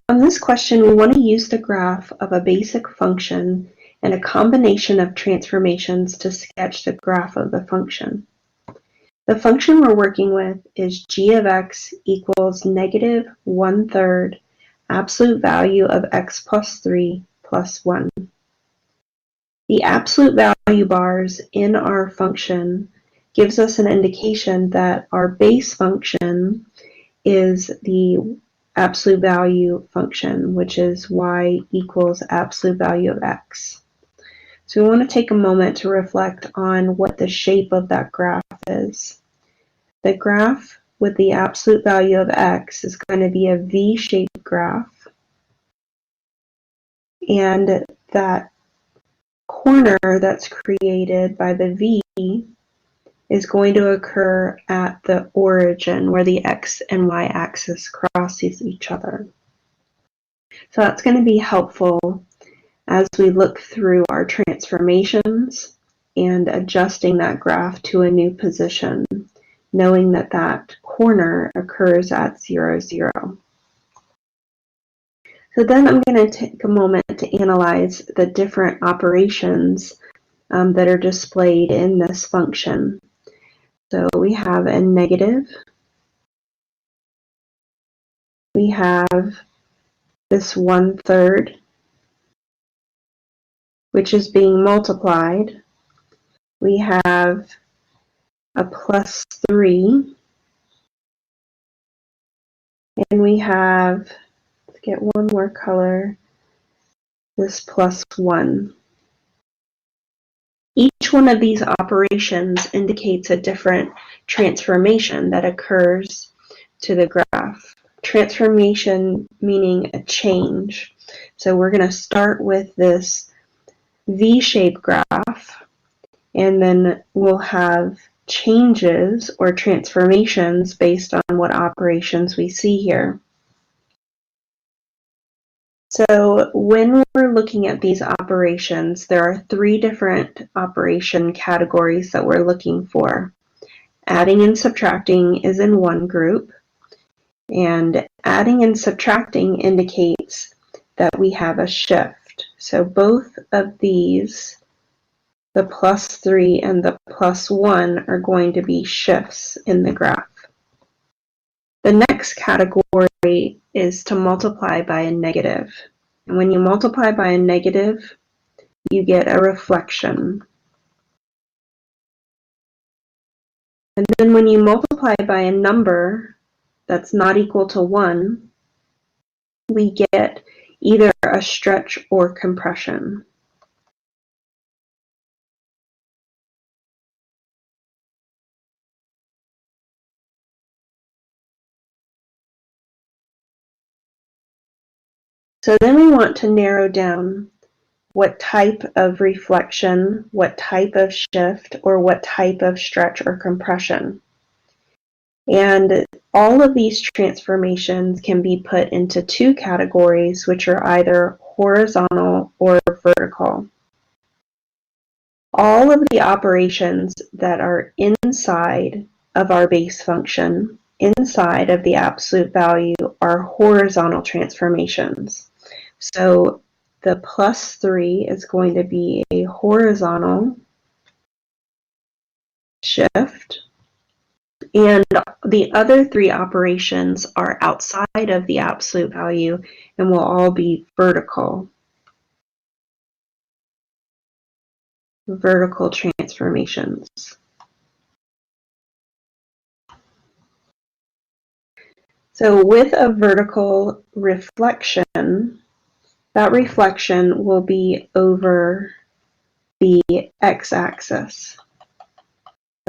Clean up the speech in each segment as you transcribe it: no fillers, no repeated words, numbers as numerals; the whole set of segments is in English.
On this question, we want to use the graph of a basic function and a combination of transformations to sketch the graph of the function. The function we're working with is g of x equals negative 1/3 absolute value of x plus 3 plus 1. The absolute value bars in our function gives us an indication that our base function is the absolute value function, which is y equals absolute value of x. So we want to take a moment to reflect on what the shape of that graph is. The graph with the absolute value of x is going to be a V-shaped graph, and that corner that's created by the V is going to occur at the origin where the x and y axis crosses each other. So that's going to be helpful as we look through our transformations and adjusting that graph to a new position, knowing that that corner occurs at 0, 0. So then I'm going to take a moment to analyze the different operations that are displayed in this function. So we have a negative, we have this 1/3, which is being multiplied. We have a plus 3, and we have, let's get one more color, this plus 1. Each one of these operations indicates a different transformation that occurs to the graph. Transformation meaning a change. So we're going to start with this V-shaped graph, and then we'll have changes or transformations based on what operations we see here. So when we're looking at these operations, there are 3 different operation categories that we're looking for. Adding and subtracting is in one group, and adding and subtracting indicates that we have a shift. So both of these, the plus 3 and the plus 1, are going to be shifts in the graph. The next category is to multiply by a negative. And when you multiply by a negative, you get a reflection. And then when you multiply by a number that's not equal to 1, we get either a stretch or compression. So then we want to narrow down what type of reflection, what type of shift, or what type of stretch or compression. And all of these transformations can be put into 2 categories, which are either horizontal or vertical. All of the operations that are inside of our base function, inside of the absolute value, are horizontal transformations. So the plus 3 is going to be a horizontal shift, and the other 3 operations are outside of the absolute value and will all be vertical transformations. So with a vertical reflection, that reflection will be over the x-axis.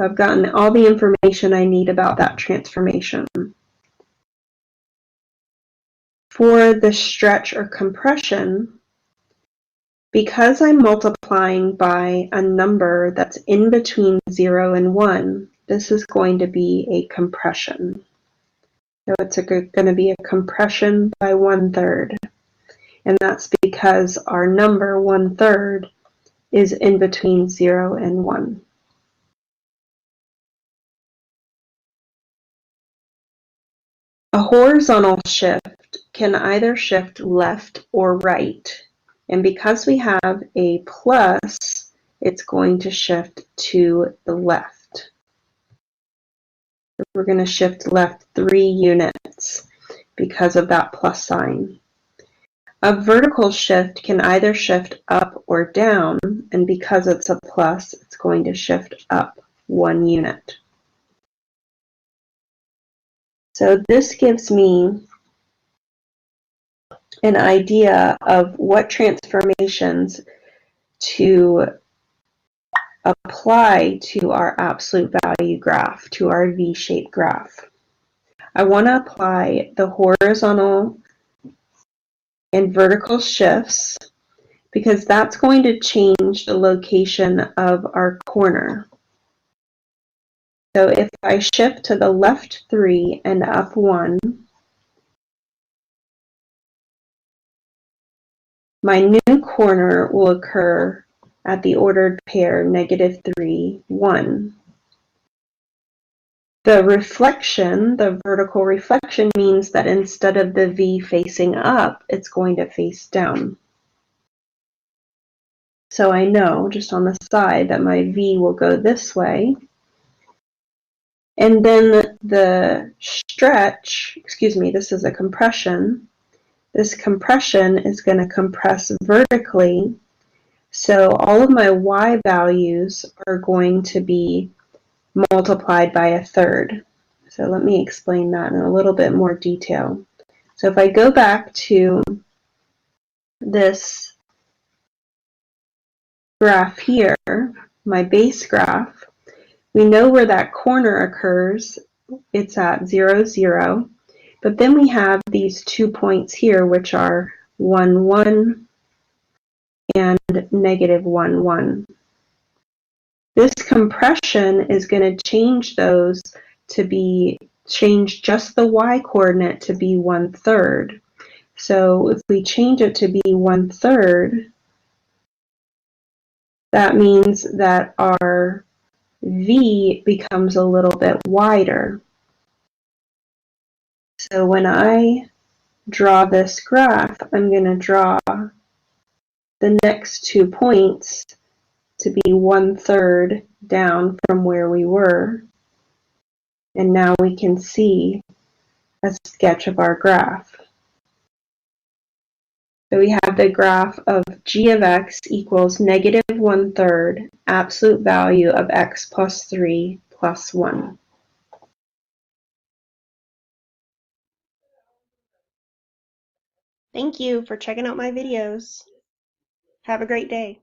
I've gotten all the information I need about that transformation. For the stretch or compression, because I'm multiplying by a number that's in between 0 and 1, this is going to be a compression. So it's going to be a compression by 1/3. And that's because our number 1/3 is in between 0 and 1. A horizontal shift can either shift left or right. And because we have a plus, it's going to shift to the left. We're going to shift left 3 units because of that plus sign. A vertical shift can either shift up or down, and because it's a plus, it's going to shift up 1 unit. So this gives me an idea of what transformations to apply to our absolute value graph, to our V-shaped graph. I want to apply the horizontal and vertical shifts because that's going to change the location of our corner. So if I shift to the left 3 and up 1, my new corner will occur at the ordered pair -3, 1. The reflection, the vertical reflection, means that instead of the V facing up, it's going to face down. So I know just on the side that my V will go this way. And then the stretch, excuse me, this is a compression. This compression is going to compress vertically. So all of my Y values are going to be multiplied by a third. So let me explain that in a little bit more detail. So if I go back to this graph here, my base graph, we know where that corner occurs. It's at 0, 0. But then we have these 2 points here, which are 1, 1 and -1, 1. This compression is going to change those to be, change just the Y coordinate to be 1/3. So if we change it to be 1/3, that means that our V becomes a little bit wider. So when I draw this graph, I'm going to draw the next 2 points to be 1/3 down from where we were. And now we can see a sketch of our graph. So we have the graph of g of x equals -1/3 absolute value of x plus 3 plus 1. Thank you for checking out my videos. Have a great day.